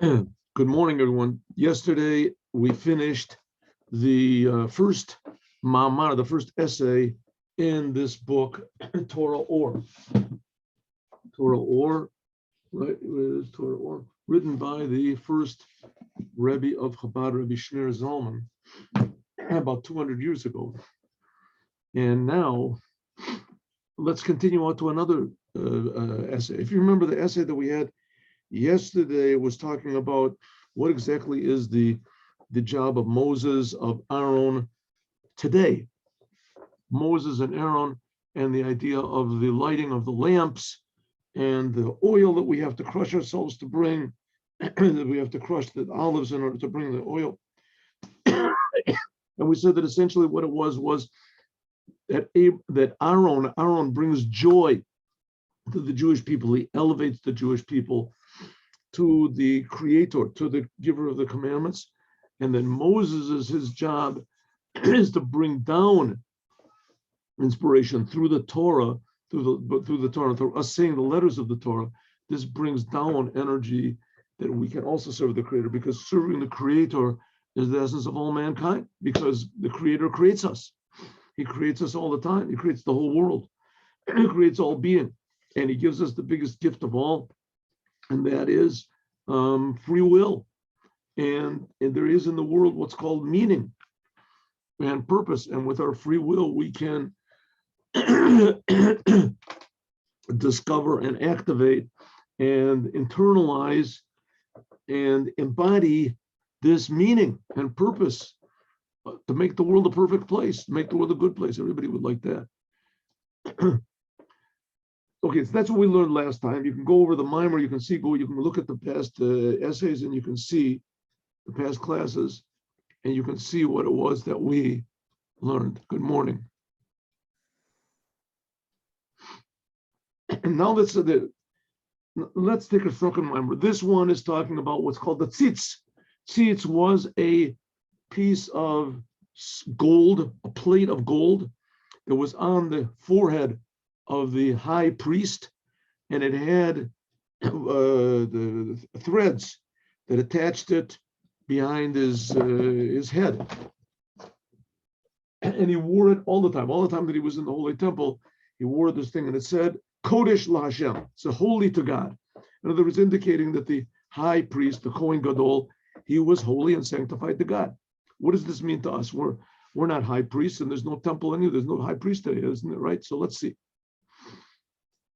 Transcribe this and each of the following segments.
Good morning, everyone. Yesterday, we finished the first mamar, the first essay in this book, Torah Or. Torah Or, right? Torah Or, written by the first Rebbe of Chabad, Rebbe Shneur Zalman, about 200 years ago. And now, let's continue on to another essay. If you remember the essay that we had yesterday, was talking about what exactly is the job of Moses, of Aaron today. Moses and Aaron, and the idea of the lighting of the lamps and the oil that we have to crush ourselves to bring, that we have to crush the olives in order to bring the oil. And we said that essentially what it was that Aaron brings joy to the Jewish people. He elevates the Jewish people to the creator, to the giver of the commandments. And then his job is to bring down inspiration through the Torah, through us saying the letters of the Torah. This brings down energy that we can also serve the creator, because serving the creator is the essence of all mankind, because the creator creates us. He creates us all the time. He creates the whole world. He creates all being. And he gives us the biggest gift of all, and that is free will. And there is in the world what's called meaning and purpose. And with our free will, we can discover and activate and internalize and embody this meaning and purpose to make the world a perfect place, to make the world a good place. Everybody would like that. Okay, so that's what we learned last time. You can go over the mimer, you can look at the past essays, and you can see the past classes, and you can see what it was that we learned. Good morning. And now let's take a second mimer. This one is talking about what's called the TZITZ. TZITZ was a piece of gold, a plate of gold that was on the forehead of the high priest, and it had the threads that attached it behind his head, and he wore it all the time that he was in the holy temple. He wore this thing, and it said Kodesh LaHashem, so holy to God. In other words, indicating that the high priest, the Kohen Gadol, he was holy and sanctified to God. What does this mean to us? We're not high priests, and there's no temple anywhere. There's no high priest today, isn't it? Right? So let's see.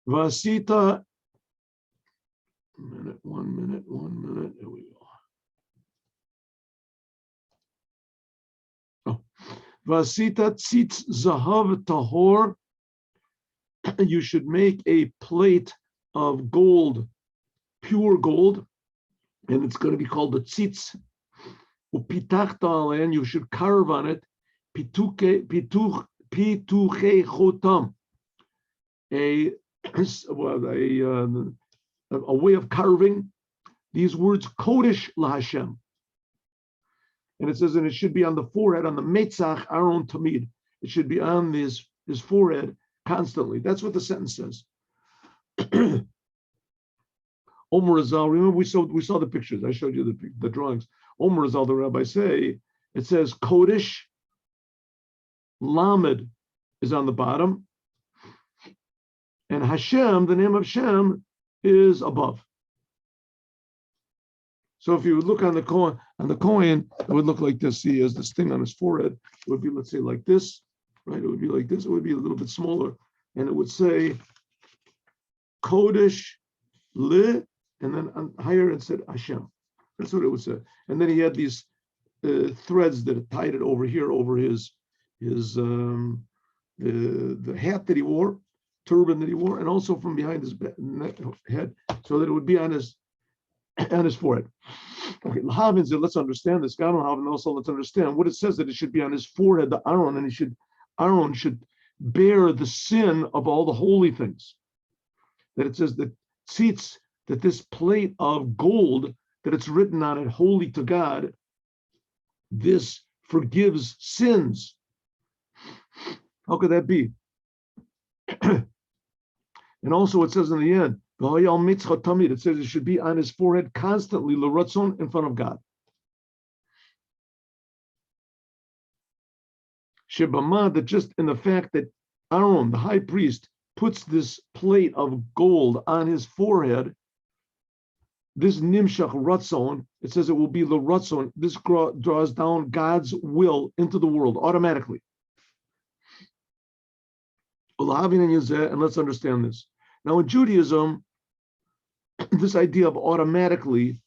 Vasita, one minute. There we go. Oh, Vasita tzitz zahav tahor. You should make a plate of gold, pure gold, and it's going to be called the tzitz. Upitachta, and you should carve on it pituche chotam, a way of carving these words Kodesh LaHashem. And it says, and it should be on the forehead, on the Metzach Aaron Tamid. It should be on his forehead constantly. That's what the sentence says. Omer Azal, remember we saw the pictures. I showed you the drawings. Omer Azal, the rabbi, it says Kodesh, Lamed is on the bottom, and Hashem, the name of Shem, is above. So if you would look on the coin, it would look like this. He has this thing on his forehead. It would be, let's say, like this, right? It would be like this. It would be a little bit smaller, and it would say Kodesh Le, and then higher it said Hashem. That's what it would say. And then he had these threads that tied it over here, over his the hat that he wore, turban that he wore, and also from behind his head, so that it would be on his forehead. Okay, let's understand this. Also, let's understand what it says, that it should be on his forehead, the Aaron, and Aaron should bear the sin of all the holy things. That it says that tzitz, that this plate of gold, that it's written on it, holy to God, this forgives sins. How could that be? And also it says in the end, It says it should be on his forehead constantly, l'ratzon, in front of God. Shebama, that just in the fact that Aaron, the high priest, puts this plate of gold on his forehead, this nimshach ratzon, it says it will be l'ratzon. This draws down God's will into the world automatically. And let's understand this. Now in Judaism, this idea of automatically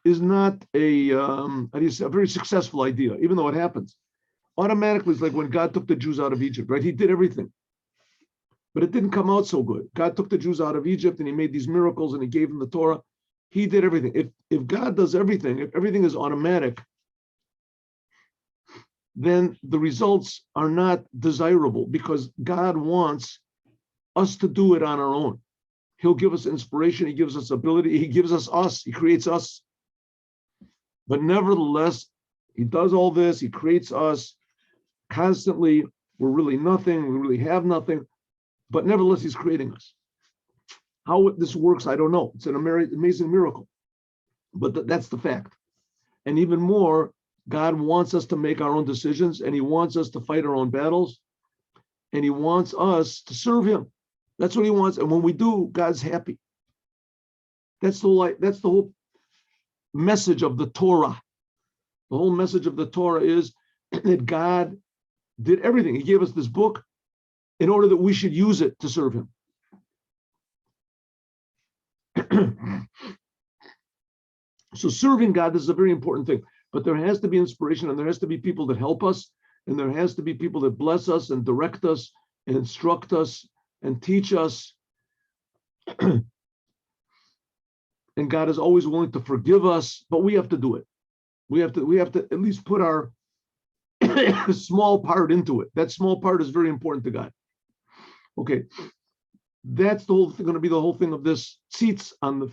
is not a very successful idea, even though it happens. Automatically, it's like when God took the Jews out of Egypt, right? He did everything, but it didn't come out so good. God took the Jews out of Egypt and he made these miracles and he gave them the Torah. He did everything. If God does everything, if everything is automatic, then the results are not desirable because God wants us to do it on our own. He'll give us inspiration. He gives us ability. He gives us. He creates us. But nevertheless, he does all this. He creates us constantly. We're really nothing. We really have nothing. But nevertheless, he's creating us. How this works, I don't know. It's an amazing miracle. But that's the fact. And even more, God wants us to make our own decisions, and he wants us to fight our own battles, and he wants us to serve him. That's what he wants. And when we do, God's happy. That's the whole message of the Torah. The whole message of the Torah is that God did everything. He gave us this book in order that we should use it to serve him. So serving God is a very important thing. But there has to be inspiration, and there has to be people that help us, and there has to be people that bless us and direct us and instruct us and teach us. And God is always willing to forgive us, but we have to do it. We have to at least put our small part into it. That small part is very important to God. Okay, that's the whole thing, going to be the whole thing of this TZITZ on the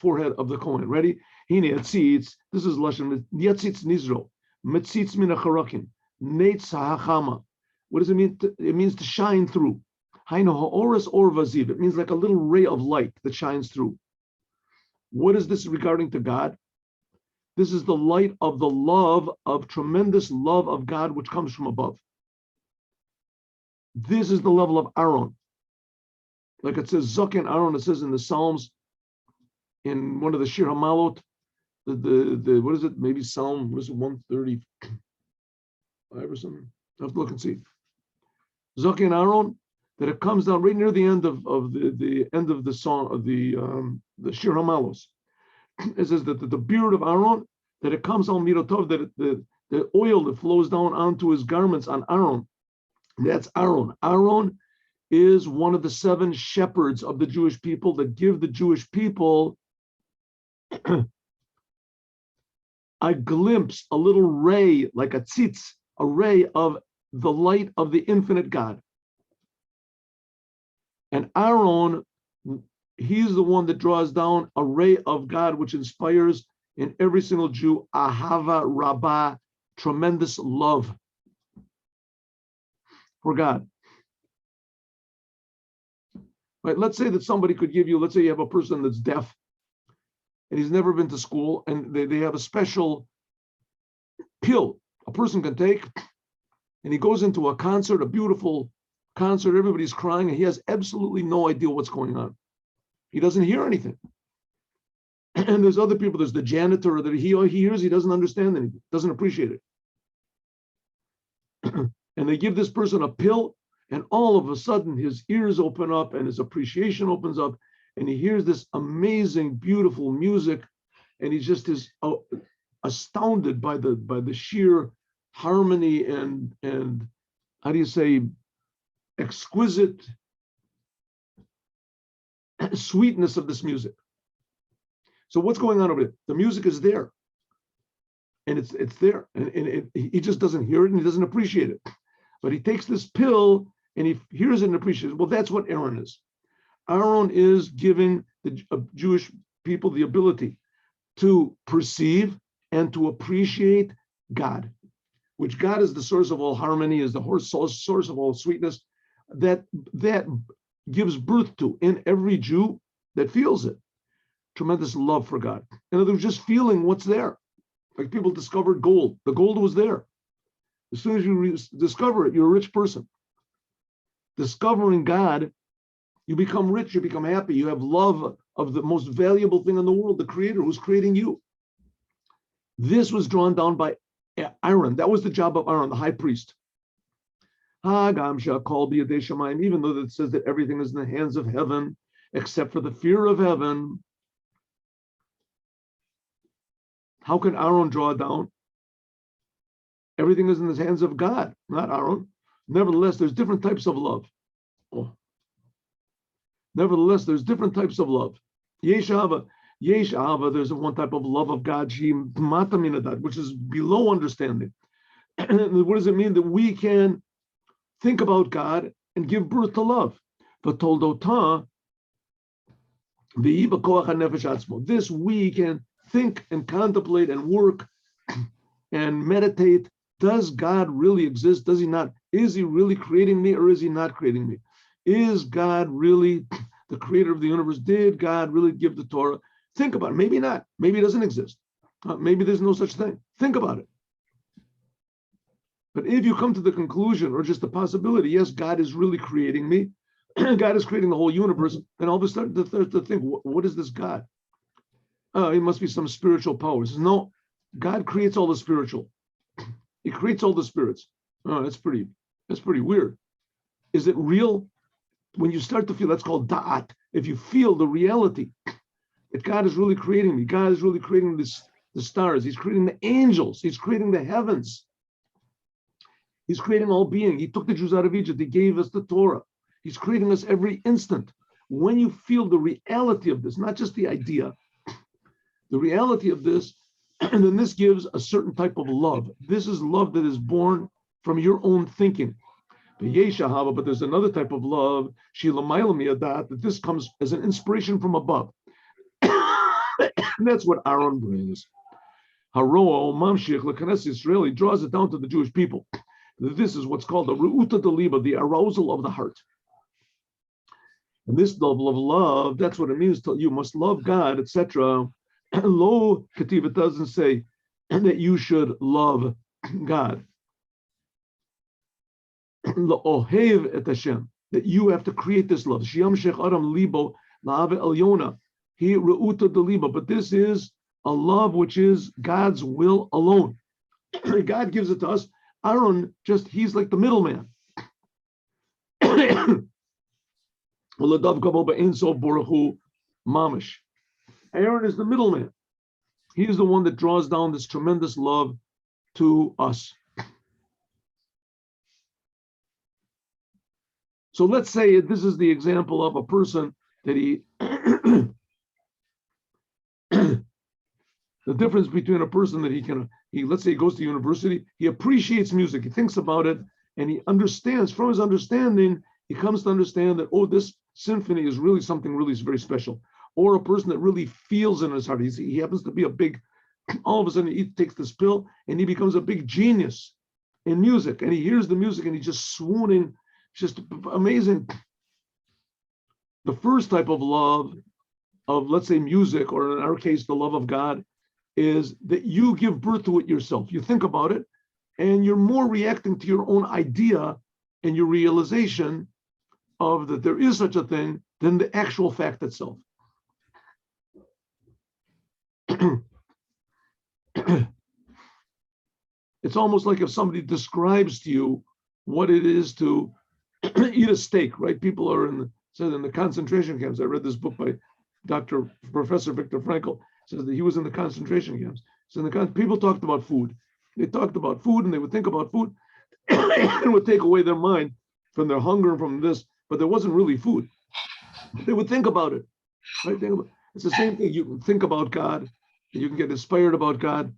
forehead of the Kohen. Ready? Hine TZITZ. This is lashon TZITZ nizro. Metzitz min hacharakim. Neitz hachama. What does it mean? It means to shine through. Haino ha'oras or vaziv. It means like a little ray of light that shines through. What is this regarding to God? This is the light of the love, of tremendous love of God, which comes from above. This is the level of Aaron. Like it says, Zaken Aaron, it says in the Psalms, in one of the Shir Hamalot, the what is it? Maybe Psalm, what is it, 135 or something? I have to look and see. Zaken Aaron, that it comes down right near the end of the end of the song of the Shir Hamalos. It says that the beard of Aaron, that it comes on Mirotov, that the oil that flows down onto his garments on Aaron, that's Aaron. Aaron is one of the 7 shepherds of the Jewish people that give the Jewish people a glimpse, a little ray, like a tzitz, a ray of the light of the infinite God. And Aaron, he's the one that draws down a ray of God, which inspires in every single Jew, ahava rabbah, tremendous love for God. Right? Let's say that somebody could give you, let's say you have a person that's deaf and he's never been to school, and they have a special pill a person can take, and he goes into a concert, a beautiful concert, everybody's crying, and he has absolutely no idea what's going on. He doesn't hear anything. And there's other people, there's the janitor that he hears, he doesn't understand anything, doesn't appreciate it. And they give this person a pill, and all of a sudden his ears open up and his appreciation opens up, and he hears this amazing, beautiful music, and he just is astounded by the sheer harmony and how do you say, exquisite sweetness of this music. So what's going on over there? The music is there, and it's there, and he just doesn't hear it and he doesn't appreciate it. But he takes this pill and he hears it and appreciates it. Well, that's what Aaron is. Aaron is giving the Jewish people the ability to perceive and to appreciate God. which God is the source of all harmony, is the source of all sweetness, that gives birth to in every Jew that feels it tremendous love for God. And they're just feeling what's there. Like people discovered gold. The gold was there. As soon as you discover it, you're a rich person. Discovering God, you become rich, you become happy, you have love of the most valuable thing in the world, the Creator who's creating you. This was drawn down by Aaron. That was the job of Aaron, the high priest. Even though it says that everything is in the hands of heaven, except for the fear of heaven, how can Aaron draw down? Everything is in the hands of God, not Aaron. Nevertheless, there's different types of love. Nevertheless, there's different types of love. Yesh Ahava, there's one type of love of God, which is below understanding. What does it mean? That we can think about God and give birth to love. This we can think and contemplate and work and meditate. Does God really exist? Does he not? Is he really creating me or is he not creating me? Is God really the creator of the universe? Did God really give the Torah? Think about it. Maybe not. Maybe it doesn't exist. Maybe there's no such thing. Think about it. But if you come to the conclusion or just the possibility, yes, God is really creating me, God is creating the whole universe, then all of a sudden to think, what is this God? It must be some spiritual powers. No, God creates all the spiritual. He creates all the spirits. Oh, that's pretty weird. Is it real? When you start to feel, that's called da'at. If you feel the reality that God is really creating me, God is really creating the stars, he's creating the angels, he's creating the heavens. He's creating all being. He took the Jews out of Egypt. He gave us the Torah. He's creating us every instant. When you feel the reality of this, not just the idea, the reality of this, and then this gives a certain type of love. This is love that is born from your own thinking. But there's another type of love, that this comes as an inspiration from above. And that's what Aaron brings. Haroa Mamshich L'Knesset Israel, he draws it down to the Jewish people. This is what's called the Ru'uta Deliba, the arousal of the heart. And this level of love, that's what it means to you must love God, etc. Lo Ketiv, it doesn't say that you should love God. L'ohev et Hashem, that you have to create this love. Shiyam Shech Adam Libo La'ave Elyona. He Ru'uta Deliba, but this is a love which is God's will alone. God gives it to us. Aaron, he's like the middleman. Aaron is the middleman. He's the one that draws down this tremendous love to us. So let's say this is the example of a person that he, the difference between a person that let's say he goes to university, he appreciates music, he thinks about it, and he understands, from his understanding, he comes to understand that, this symphony is really something really very special. Or a person that really feels in his heart, he happens to be all of a sudden he takes this pill and he becomes a big genius in music, and he hears the music and he's just swooning, just amazing. The first type of love of, let's say, music, or in our case, the love of God, is that you give birth to it yourself. You think about it, and you're more reacting to your own idea and your realization of that there is such a thing than the actual fact itself. It's almost like if somebody describes to you what it is to eat a steak, right? People are in the concentration camps. I read this book by Professor Viktor Frankl. Says that he was in the concentration camps. So people talked about food. They talked about food and they would think about food and it would take away their mind from their hunger and from this, but there wasn't really food. They would think about it. Right? It's the same thing. You can think about God, you can get inspired about God,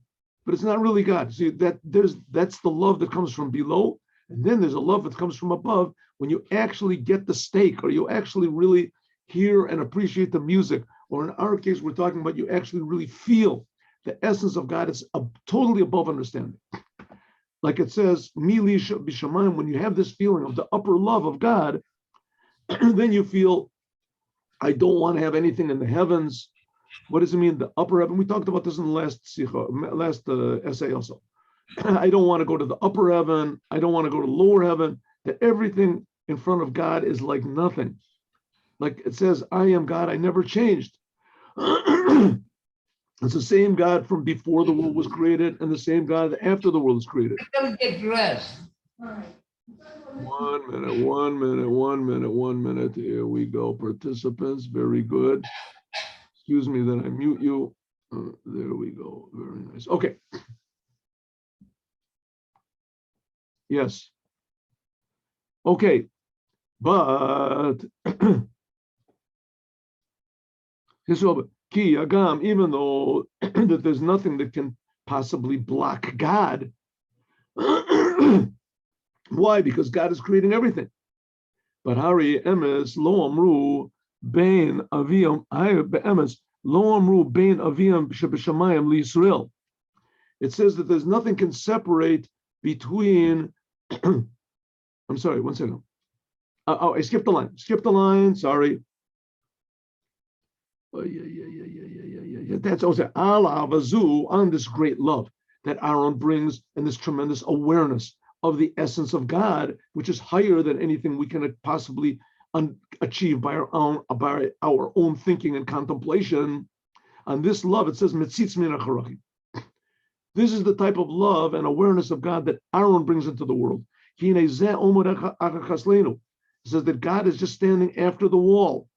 but it's not really God. See, that's the love that comes from below, and then there's a love that comes from above when you actually get the steak, or you actually really hear and appreciate the music. Or in our case, we're talking about you actually really feel the essence of God. It's totally above understanding. like it says, Mili Bishamayim, when you have this feeling of the upper love of God, then you feel, I don't want to have anything in the heavens. What does it mean, the upper heaven? We talked about this in the last essay also. I don't want to go to the upper heaven. I don't want to go to lower heaven. That everything in front of God is like nothing. Like it says, I am God, I never changed. It's the same God from before the world was created and the same God after the world was created. Get dressed. 1 minute. Here we go, participants. Very good. Excuse me that I mute you. There we go. Very nice. Okay. Yes. Okay. But Ki Agam, even though that there's nothing that can possibly block God. Why? Because God is creating everything. But Hari Emes Lo Amru Bein Aviyam Emes Lo Amru Bein Aviyam Shebeshamayim LiYisrael. It says that there's nothing can separate between. I'm sorry, 1 second. I skipped the line. Sorry. Oh, yeah. That's also Allah Avazu, on this great love that Aaron brings and this tremendous awareness of the essence of God, which is higher than anything we can possibly achieve by our own thinking and contemplation. On this love, it says Metzitz min hacharachim. This is the type of love and awareness of God that Aaron brings into the world. It says that God is just standing after the wall.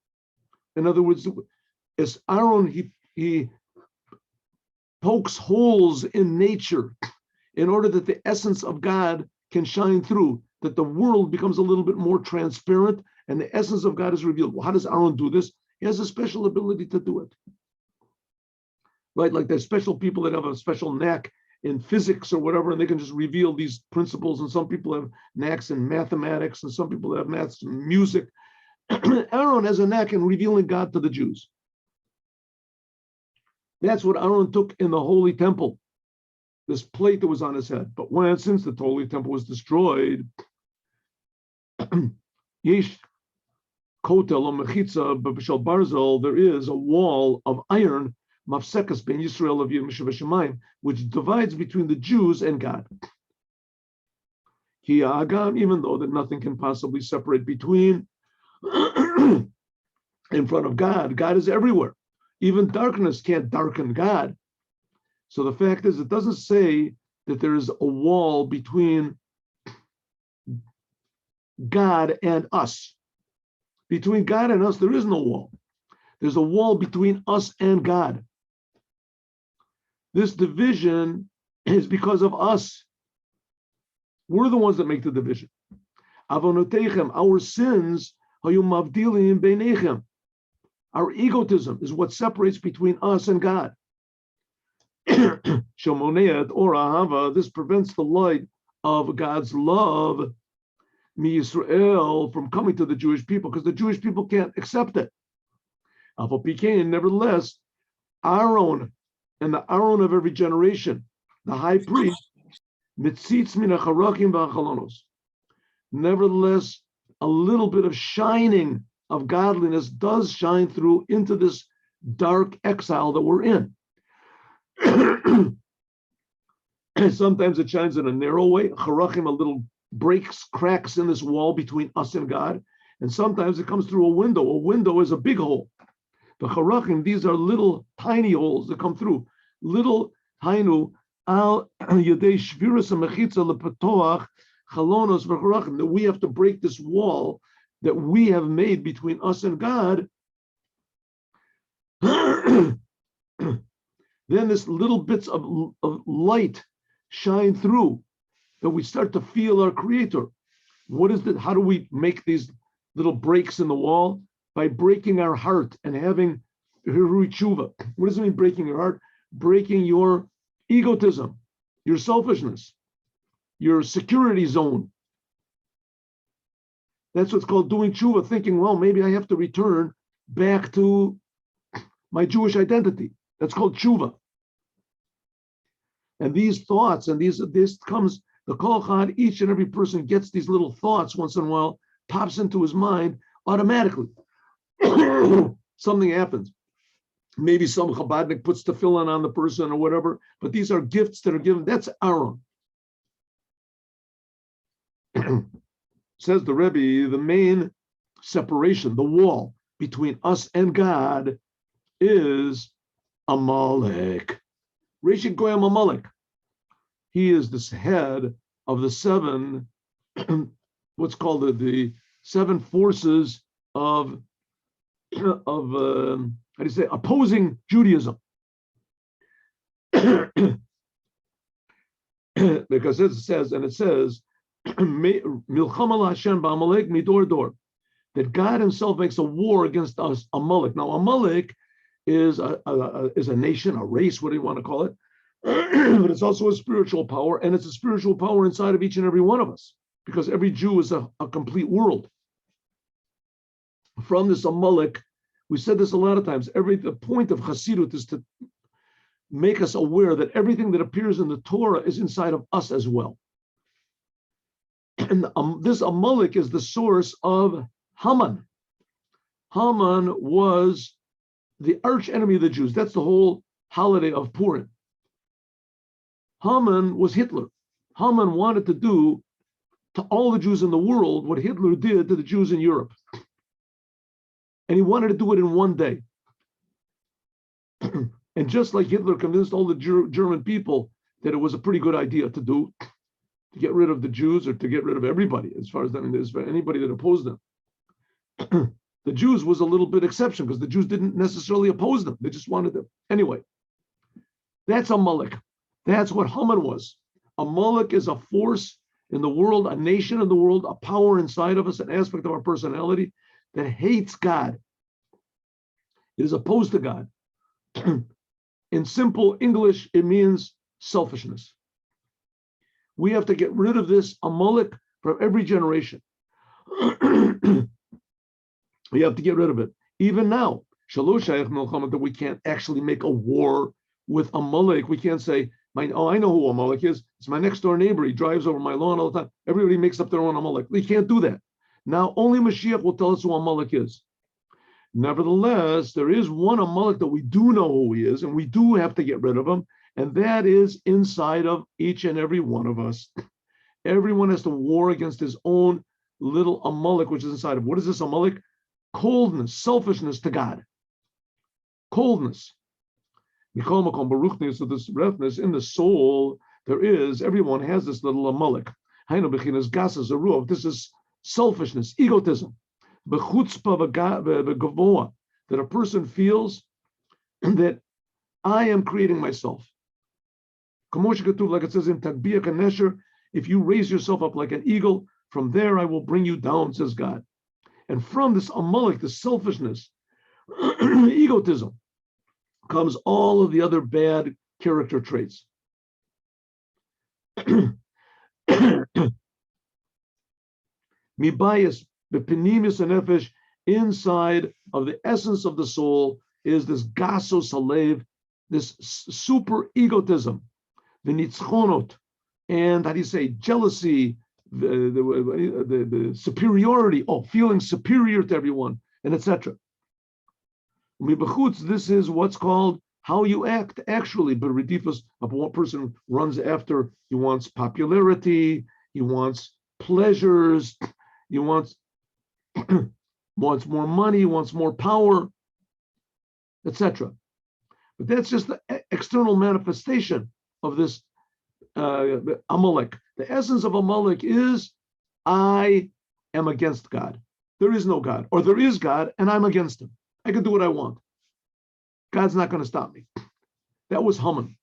In other words, as Aaron, he pokes holes in nature in order that the essence of God can shine through, that the world becomes a little bit more transparent and the essence of God is revealed. Well, how does Aaron do this? He has a special ability to do it. Right? Like there's special people that have a special knack in physics or whatever, and they can just reveal these principles. And some people have knacks in mathematics, and some people have knacks in music. Aaron has a knack in revealing God to the Jews. That's what Aaron took in the Holy Temple, this plate that was on his head. But since the Holy Temple was destroyed, Yesh Kotel or Mechitza B'Shal Barzel, there is a wall of iron, Mafsekas Ben Yisrael of Yom, which divides between the Jews and God. Ki Agam, even though that nothing can possibly separate between in front of God. God is everywhere. Even darkness can't darken God. So the fact is, it doesn't say that there is a wall between God and us. Between God and us, there is no wall. There's a wall between us and God. This division is because of us. We're the ones that make the division. Avonotechem, our sins, hayumavdilim beinechem. Our egotism is what separates between us and God. Shomoneh Or83a, this prevents the light of God's love, Yisrael, from coming to the Jewish people, because the Jewish people can't accept it. Nevertheless, Aaron and the Aaron of every generation, the high priest, Mitzitz min hacharachim v'achalonos. Nevertheless, a little bit of shining of godliness does shine through into this dark exile that we're in. Sometimes it shines in a narrow way, charachim, a little breaks, cracks in this wall between us and God, and sometimes it comes through a window. A window is a big hole. The charachim, these are little tiny holes that come through. Little hainu al yadei shvirus mechitza lepatoach chalonos v'charachim, that we have to break this wall that we have made between us and God. Then this little bits of light shine through, that we start to feel our Creator. What is it? How do we make these little breaks in the wall? By breaking our heart and having hirui tshuva. What does it mean, breaking your heart? Breaking your egotism, your selfishness, your security zone. That's what's called doing tshuva, thinking, well, maybe I have to return back to my Jewish identity. That's called tshuva. And these thoughts and this comes The Kol Chad, each and every person gets these little thoughts once in a while, pops into his mind automatically. Something happens. Maybe some Chabadnik puts tefillin on the person or whatever, but these are gifts that are given. That's Aaron. Says the Rebbe, the main separation, the wall between us and God is Amelek. Reshit Goyim Amelek. He is this head of the seven, what's called the seven forces of how do you say, opposing Judaism. Because it says, Milchama Hashem ba'Amalek midor dor, that God Himself makes a war against us, Amalek. Now, Amalek is a nation, a race, what do you want to call it? But it's also a spiritual power, and it's a spiritual power inside of each and every one of us, because every Jew is a complete world. From this Amalek, we said this a lot of times, the point of Hasidut is to make us aware that everything that appears in the Torah is inside of us as well. And this Amalek is the source of Haman. Haman was the arch enemy of the Jews. That's the whole holiday of Purim. Haman was Hitler. Haman wanted to do to all the Jews in the world what Hitler did to the Jews in Europe. And he wanted to do it in one day. And just like Hitler convinced all the German people that it was a pretty good idea to do, to get rid of the Jews or to get rid of everybody, as far as that is, for anybody that opposed them. The Jews was a little bit exception because the Jews didn't necessarily oppose them. They just wanted them. Anyway, that's Amalek. That's what Haman was. Amalek is a force in the world, a nation in the world, a power inside of us, an aspect of our personality that hates God. It is opposed to God. In simple English, it means selfishness. We have to get rid of this Amalek from every generation. We have to get rid of it. Even now, that we can't actually make a war with Amalek. We can't say, I know who Amalek is. It's my next door neighbor. He drives over my lawn all the time. Everybody makes up their own Amalek. We can't do that. Now, only Mashiach will tell us who Amalek is. Nevertheless, there is one Amalek that we do know who he is, and we do have to get rid of him, and that is inside of each and every one of us. Everyone has to war against his own little Amalek, which is inside of. What is this Amalek? Coldness, selfishness to God. Coldness. So this roughness in the soul, everyone has this little Amalek. This is selfishness, egotism, that a person feels that I am creating myself. Like it says in Tadbiyah Kanesher, if you raise yourself up like an eagle, from there I will bring you down, says God. And from this Amalek, the selfishness, egotism, comes all of the other bad character traits. Mibayas, the penimis and nefesh, inside of the essence of the soul is this gasos halev, this super egotism, the nitzchonot, and how do you say, jealousy, the superiority, feeling superior to everyone, and etc. This is what's called how you act actually. But redifus, one person runs after, he wants popularity, he wants pleasures, he wants more money, wants more power, etc. But that's just the external manifestation of this Amalek. The essence of Amalek is I am against God. There is no God, or there is God and I'm against him. I can do what I want. God's not going to stop me. That was Haman.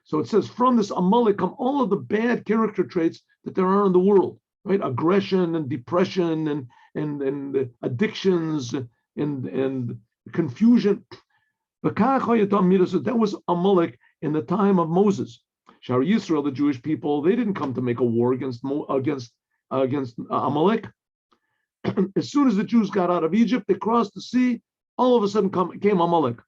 So it says, from this Amalek come all of the bad character traits that there are in the world, right? Aggression and depression and addictions and confusion. That was Amalek in the time of Moses. Shar Yisrael, the Jewish people, they didn't come to make a war against Amalek. As soon as the Jews got out of Egypt, they crossed the sea. All of a sudden came Amalek.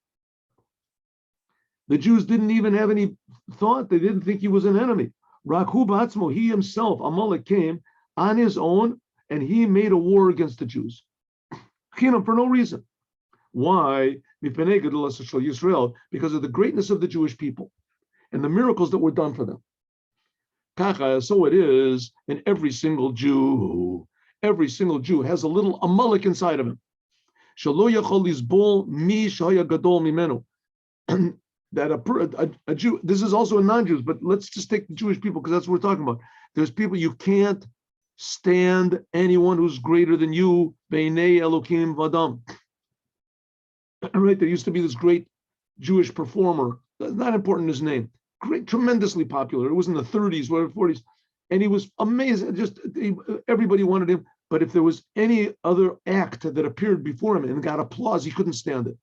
The Jews didn't even have any thought. They didn't think he was an enemy. Rakhu Batzmo, he himself, Amelek, came on his own and he made a war against the Jews. For no reason. Why? Because of the greatness of the Jewish people and the miracles that were done for them. So it is in every single Jew. Every single Jew has a little Amelek inside of him. That a Jew, this is also in non-Jews, but let's just take the Jewish people because that's what we're talking about. There's people, you can't stand anyone who's greater than you. Beinei Elokim Vadam. Right, there used to be this great Jewish performer, not important his name, great, tremendously popular. It was in the 30s, whatever, 40s, and he was amazing. Everybody wanted him. But if there was any other act that appeared before him and got applause, he couldn't stand it.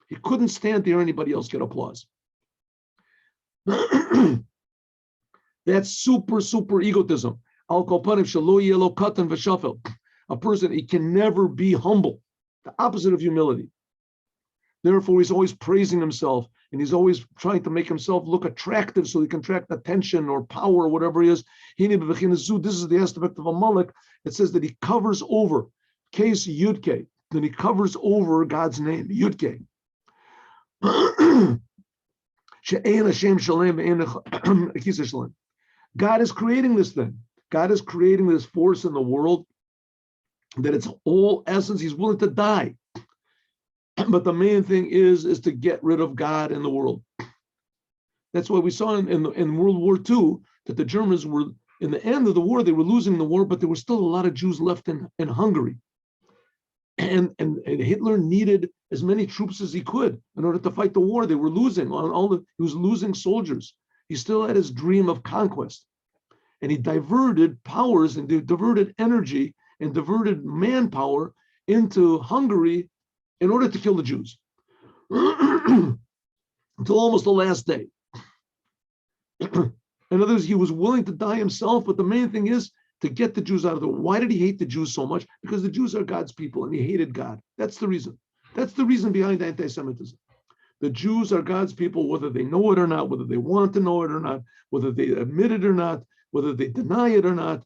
He couldn't stand to hear anybody else get applause. That's super egotism. A person, he can never be humble. The opposite of humility. Therefore, he's always praising himself, and he's always trying to make himself look attractive so he can attract attention or power or whatever he is. This is the aspect of Amelek. It says that he covers over, case Yudke, then he covers over God's name, Yudke. God is creating this thing. God is creating this force in the world that its whole essence, he's willing to die. But the main thing is to get rid of God in the world. That's what we saw in World War II, that the Germans were, in the end of the war, they were losing the war, but there were still a lot of Jews left in Hungary. And Hitler needed as many troops as he could in order to fight the war. They were losing. He was losing soldiers. He still had his dream of conquest. And he diverted powers and diverted energy and diverted manpower into Hungary in order to kill the Jews until almost the last day. In other words, he was willing to die himself, but the main thing is to get the Jews out of the world. Why did he hate the Jews so much? Because the Jews are God's people and he hated God. That's the reason. That's the reason behind anti-Semitism. The Jews are God's people, whether they know it or not, whether they want to know it or not, whether they admit it or not, whether they deny it or not,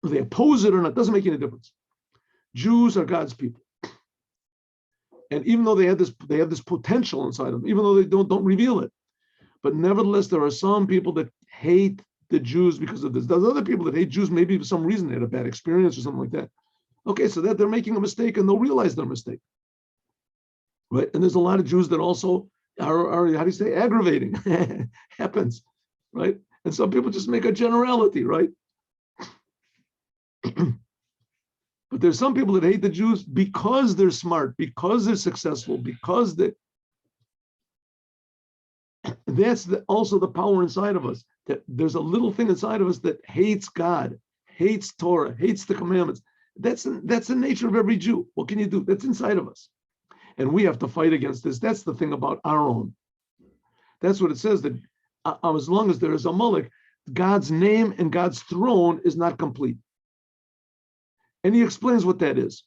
whether they oppose it or not, doesn't make any difference. Jews are God's people. And even though they have this potential inside them, even though they don't reveal it, but nevertheless, there are some people that hate the Jews because of this. There's other people that hate Jews, maybe for some reason they had a bad experience or something like that. Okay, so that they're making a mistake and they'll realize their mistake, right? And there's a lot of Jews that also are how do you say, aggravating. Happens, right? And some people just make a generality, right? But there's some people that hate the Jews because they're smart, because they're successful, because that's also the power inside of us. That there's a little thing inside of us that hates God, hates Torah, hates the commandments. That's the nature of every Jew. What can you do? That's inside of us. And we have to fight against this. That's the thing about our own. That's what it says, that as long as there is Amelek, God's name and God's throne is not complete. And he explains what that is.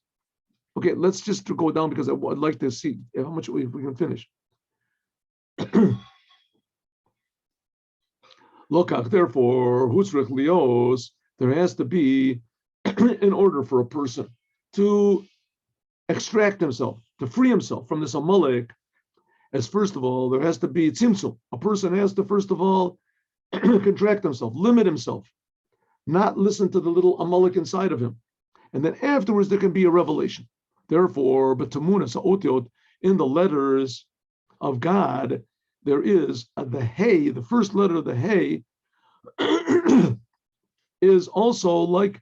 Okay, let's just go down because I'd like to see how much we can finish. Lokach, therefore, Hutzrich Lios, there has to be, in order for a person to extract himself, to free himself from this Amelek, as first of all, there has to be tzimtzum. A person has to, first of all, contract himself, limit himself, not listen to the little Amelek inside of him. And then afterwards, there can be a revelation. Therefore, B'tamuna Sa'otiot, in the letters of God, there is the Hey, the first letter of the Hey, is also like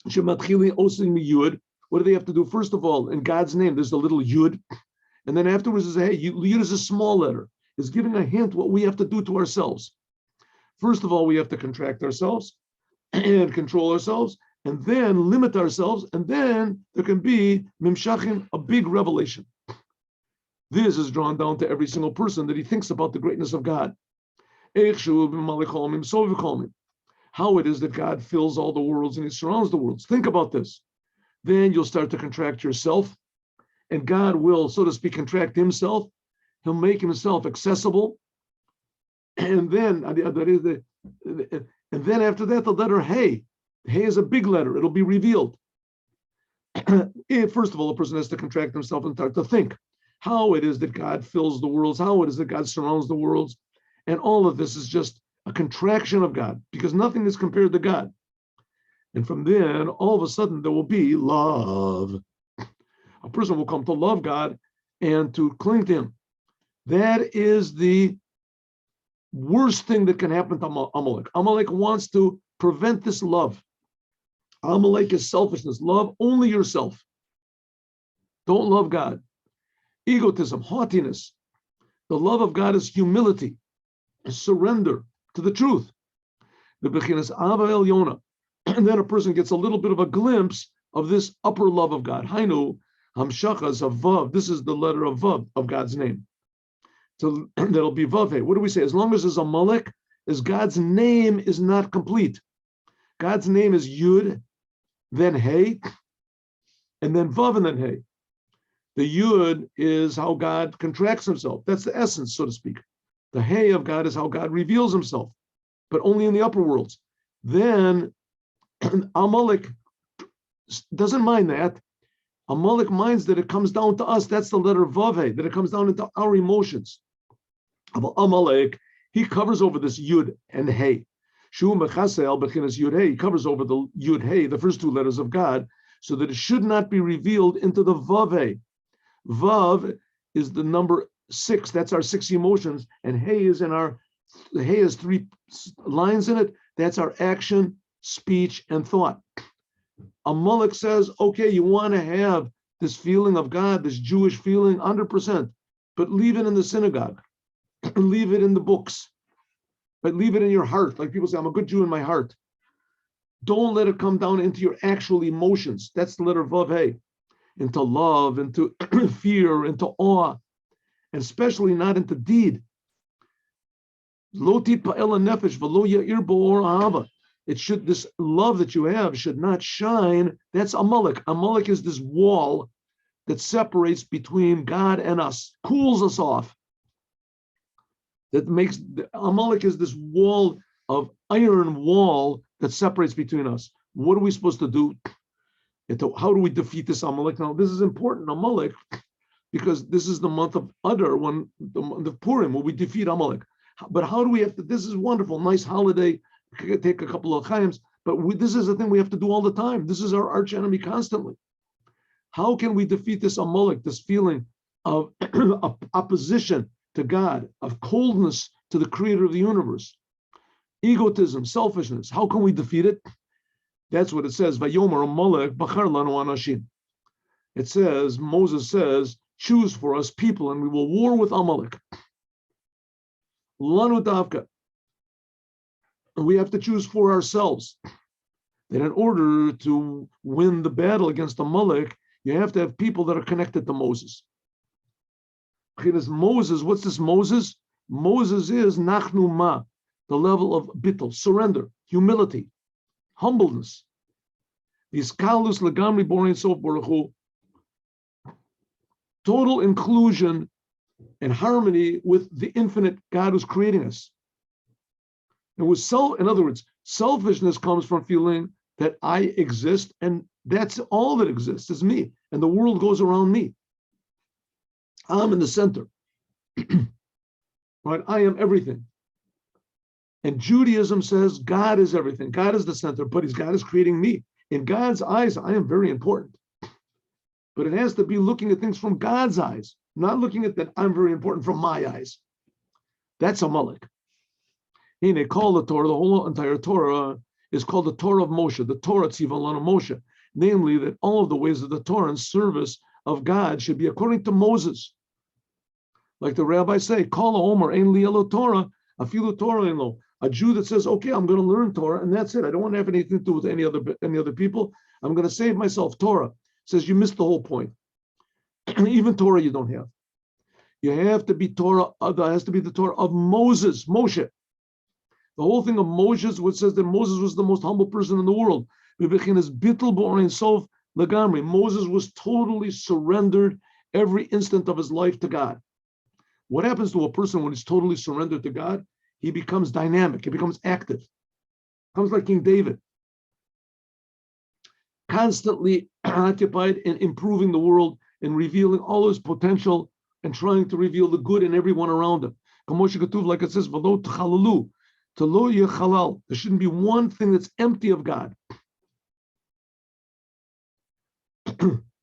Shematchili Osim Yud. What do they have to do? First of all, in God's name, there's the little Yud. And then afterwards is a Hey. Yud is a small letter. It's giving a hint what we have to do to ourselves. First of all, we have to contract ourselves and control ourselves, and then limit ourselves, and then there can be mimshachim, a big revelation. This is drawn down to every single person that he thinks about the greatness of God. How it is that God fills all the worlds and he surrounds the worlds. Think about this. Then you'll start to contract yourself, and God will, so to speak, contract himself, He'll make himself accessible. And then after that, the letter Hey. Hey is a big letter. It'll be revealed. First of all, a person has to contract himself and start to think how it is that God fills the worlds, how it is that God surrounds the worlds. And all of this is just a contraction of God, because nothing is compared to God. And from then, all of a sudden, there will be love. A person will come to love God and to cling to him. That is the worst thing that can happen to Amelek. Amelek wants to prevent this love. Amelek is selfishness. Love only yourself. Don't love God. Egotism, haughtiness. The love of God is humility, surrender to the truth. The bechinas Ava Elyona. And then a person gets a little bit of a glimpse of this upper love of God. Hainu, Hamshachas of Vav. This is the letter of Vav, of God's name. So that'll be Vav. What do we say? As long as there's Amelek, as God's name is not complete. God's name is Yud, then Hey, and then Vav, and then Hey. The Yud is how God contracts himself. That's the essence, so to speak. The Hey of God is how God reveals himself, but only in the upper worlds. Then Amelek doesn't mind that. Amelek minds that it comes down to us. That's the letter Vav Hey, that it comes down into our emotions. Amelek, he covers over this Yud and Hey. He covers over the Yud Hey, the first two letters of God, so that it should not be revealed into the Vav Hey. Vav is the number 6. That's our 6 emotions, and Hey is Hey has 3 lines in it. That's our action, speech, and thought. Amelek says, okay, you want to have this feeling of God, this Jewish feeling, 100%, but leave it in the synagogue, leave it in the books. But leave it in your heart. Like people say, I'm a good Jew in my heart. Don't let it come down into your actual emotions. That's the letter Vav Hey. Into love, into fear, into awe, and especially not into deed. It should, this love that you have should not shine. That's Amelek. Amelek is this wall that separates between God and us, cools us off. That makes Amelek is this wall of iron wall that separates between us. What are we supposed to do? How do we defeat this Amelek? Now, this is important, Amelek, because this is the month of Adar, when the Purim, when we defeat Amelek. But how do we have to? This is wonderful, nice holiday. Take a couple of chayams, but this is the thing we have to do all the time. This is our arch enemy constantly. How can we defeat this Amelek, this feeling of opposition to God, of coldness to the creator of the universe, egotism, selfishness? How can we defeat it? That's what it says. Vayomer Amelek bachar lanu anashim. It says, Moses says, choose for us people, and we will war with Amelek. Lanu davka. We have to choose for ourselves. That in order to win the battle against Amelek, you have to have people that are connected to Moses. Moses, what's this Moses? Moses is nachnu ma, the level of bittul, surrender, humility, humbleness. Viskalus legamri borin sof baruch, total inclusion and harmony with the infinite God who's creating us. And with in other words, selfishness comes from feeling that I exist and that's all that exists is me, and the world goes around me. I'm in the center. Right? I am everything. And Judaism says God is everything. God is the center, but God is creating me. In God's eyes, I am very important. But it has to be looking at things from God's eyes, not looking at that I'm very important from my eyes. That's Amelek. They call the Torah, the whole entire Torah is called the Torah of Moshe, the Torah Tzivalon of Moshe. Namely, that all of the ways of the Torah in service of God should be according to Moses. Like the rabbis say, call a Omer, ein li elo Torah, afilu Torah ein lo. A Jew that says, okay, I'm going to learn Torah, and that's it. I don't want to have anything to do with any other people. I'm going to save myself. Torah says you missed the whole point. Even Torah you don't have. You have to be Torah. There has to be the Torah of Moses, Moshe. The whole thing of Moses, which says that Moses was the most humble person in the world. Moses was totally surrendered every instant of his life to God. What happens to a person when he's totally surrendered to God? He becomes dynamic. He becomes active. Becomes like King David, constantly occupied in improving the world and revealing all his potential and trying to reveal the good in everyone around him. Like it says, there shouldn't be one thing that's empty of God.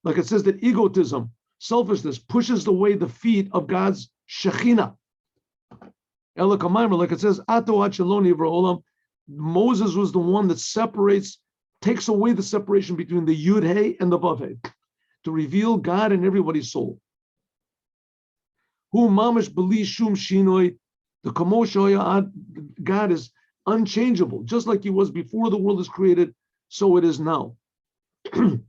Like it says that egotism, selfishness, pushes away the feet of God's Shekhinah. Like it says, Moses was the one that takes away the separation between the Yud Hey and the Vav Hey, to reveal God in everybody's soul. Who mamish beli shum shinoi, the kamoshoya, God is unchangeable, just like he was before the world is created, so it is now. But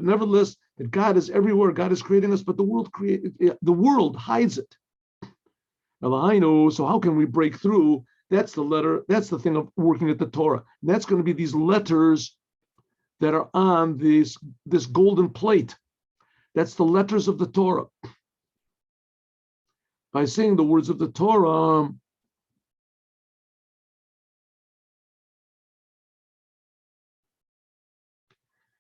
nevertheless, that God is everywhere. God is creating us, but the world hides it. So how can we break through? That's the letter. That's the thing of working at the Torah. And that's going to be these letters that are on this golden plate. That's the letters of the Torah. By saying the words of the Torah,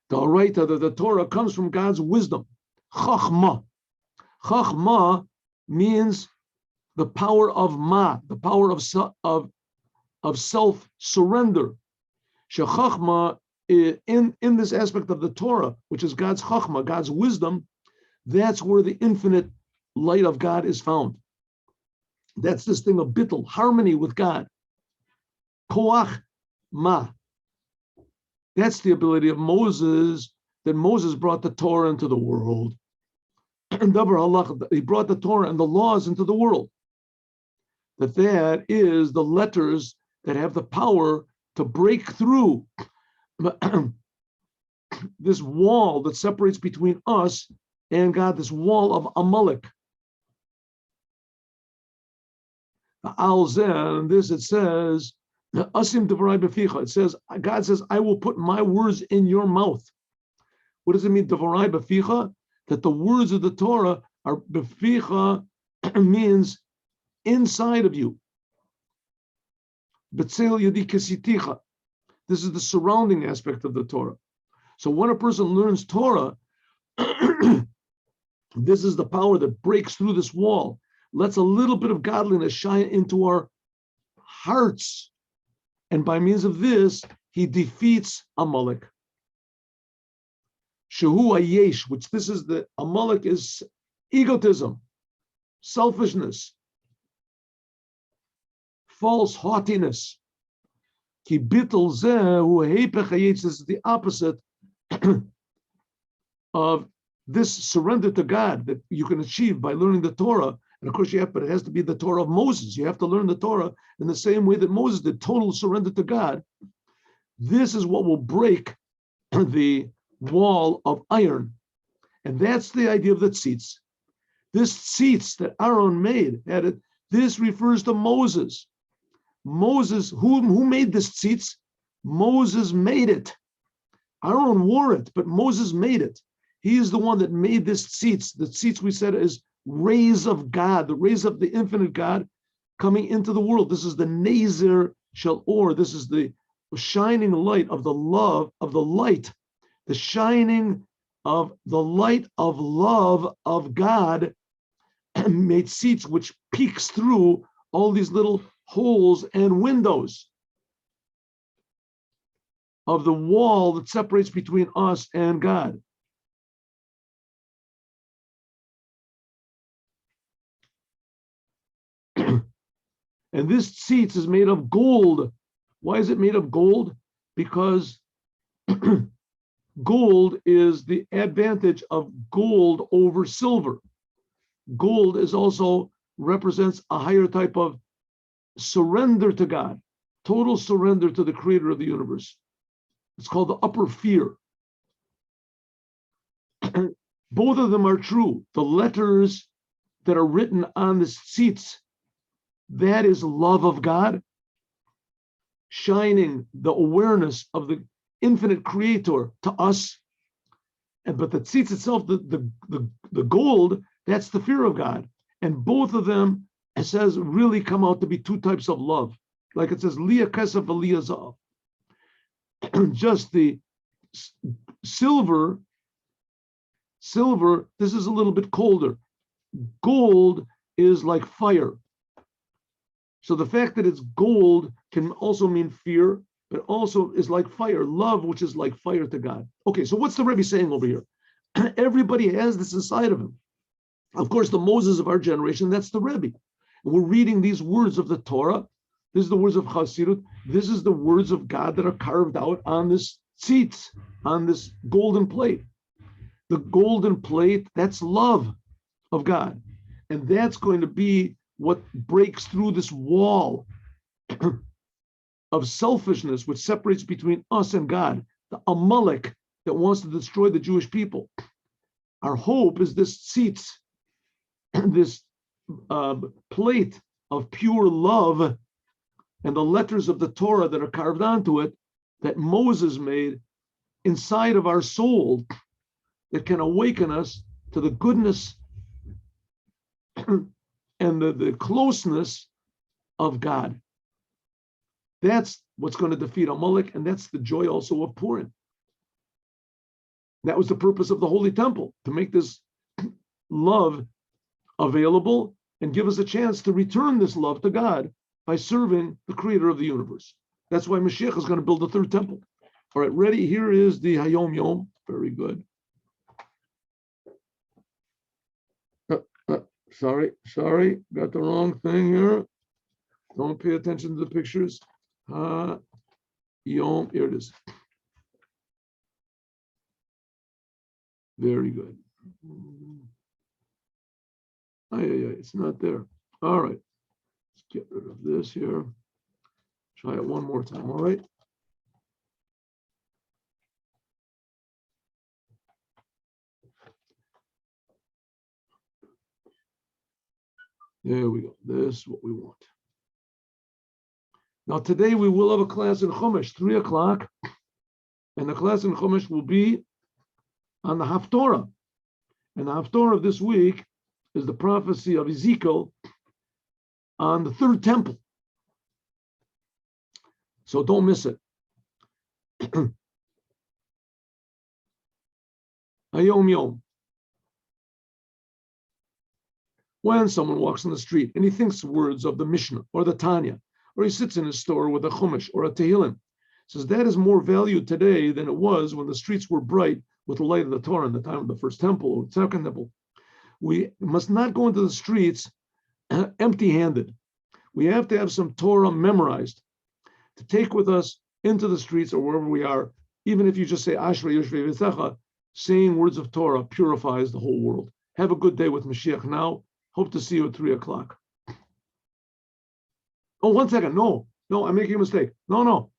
the Or83a, the Torah, comes from God's wisdom. Chachma. Chachma means the power of ma, the power of self-surrender. Shechachma, in this aspect of the Torah, which is God's chachma, God's wisdom, that's where the infinite light of God is found. That's this thing of bittul, harmony with God. Koach ma. That's the ability of Moses, that Moses brought the Torah into the world. And he brought the Torah and the laws into the world. That is the letters that have the power to break through this wall that separates between us and God, this wall of Amelek. And this, it says, it says, God says, I will put my words in your mouth. What does it mean, devarai beficha? That the words of the Torah are beficha, means inside of you. Betzel yadi kesiticha. This is the surrounding aspect of the Torah. So when a person learns Torah, this is the power that breaks through this wall, lets a little bit of godliness shine into our hearts. And by means of this, he defeats Amelek. Shehu Ayesh, which this is the Amelek is egotism, selfishness, false haughtiness. Ki bittul zeh hu heipech hayetz, this is the opposite of this surrender to God that you can achieve by learning the Torah. And of course but it has to be the Torah of Moses. You have to learn the Torah in the same way that Moses did, total surrender to God. This is what will break the wall of iron. And that's the idea of the TZITZ. This TZITZ that Aaron made, this refers to Moses. Moses, who made this TZITZ? Moses made it. Aaron wore it, but Moses made it. He is the one that made this TZITZ. The TZITZ, we said, is rays of God, the rays of the infinite God coming into the world. This is the Nazir Shel Or. This is the shining light of the love of the light, the shining of the light of love of God made TZITZ, which peeks through all these little holes and windows of the wall that separates between us and God. And this TZITZ is made of gold. Why is it made of gold? Because gold is the advantage of gold over silver. Gold is also represents a higher type of surrender to God, total surrender to the creator of the universe. It's called the upper fear. Both of them are true. The letters that are written on this TZITZ, that is love of God, shining the awareness of the infinite creator to us. but the tzitz itself, the gold, that's the fear of God. And both of them, it says, really come out to be two types of love. Like it says, Leah Kesef Leah Zav. Just the silver, this is a little bit colder. Gold is like fire. So the fact that it's gold can also mean fear, but also is like fire. Love, which is like fire to God. Okay, so what's the Rebbe saying over here? Everybody has this inside of him. Of course, the Moses of our generation, that's the Rebbe. And we're reading these words of the Torah. This is the words of Chassidut. This is the words of God that are carved out on this TZITZ, on this golden plate. The golden plate, that's love of God. And that's going to be what breaks through this wall of selfishness, which separates between us and God, the Amelek that wants to destroy the Jewish people. Our hope is this TZITZ, this plate of pure love, and the letters of the Torah that are carved onto it that Moses made inside of our soul that can awaken us to the goodness and the closeness of God. That's what's going to defeat Amalek, and that's the joy also of Purim. That was the purpose of the Holy Temple, to make this love available and give us a chance to return this love to God by serving the creator of the universe. That's why Moshiach is going to build the third temple. All right, ready? Here is the Hayom Yom. Very good. Sorry, got the wrong thing here. Don't pay attention to the pictures. Yom, here it is. Very good. It's not there. All right, let's get rid of this here. Try it one more time, all right? There we go. This is what we want. Now today we will have a class in Chumash, 3 o'clock, and the class in Chumash will be on the Haftorah. And the Haftorah of this week is the prophecy of Ezekiel on the third temple. So don't miss it. Hayom Yom. When someone walks on the street and he thinks words of the Mishnah or the Tanya, or he sits in his store with a Chumash or a Tehillim, says that is more valued today than it was when the streets were bright with the light of the Torah in the time of the first temple or the second temple. We must not go into the streets empty-handed. We have to have some Torah memorized to take with us into the streets or wherever we are. Even if you just say Ashrei Yoshvei V'Techa, saying words of Torah purifies the whole world. Have a good day with Moshiach Now. Hope to see you at 3 o'clock. Oh, 1 second. No, I'm making a mistake. No.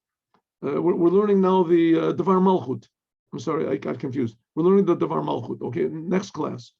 We're learning now the Devar Malchut. I'm sorry, I got confused. We're learning the Devar Malchut. Okay, next class.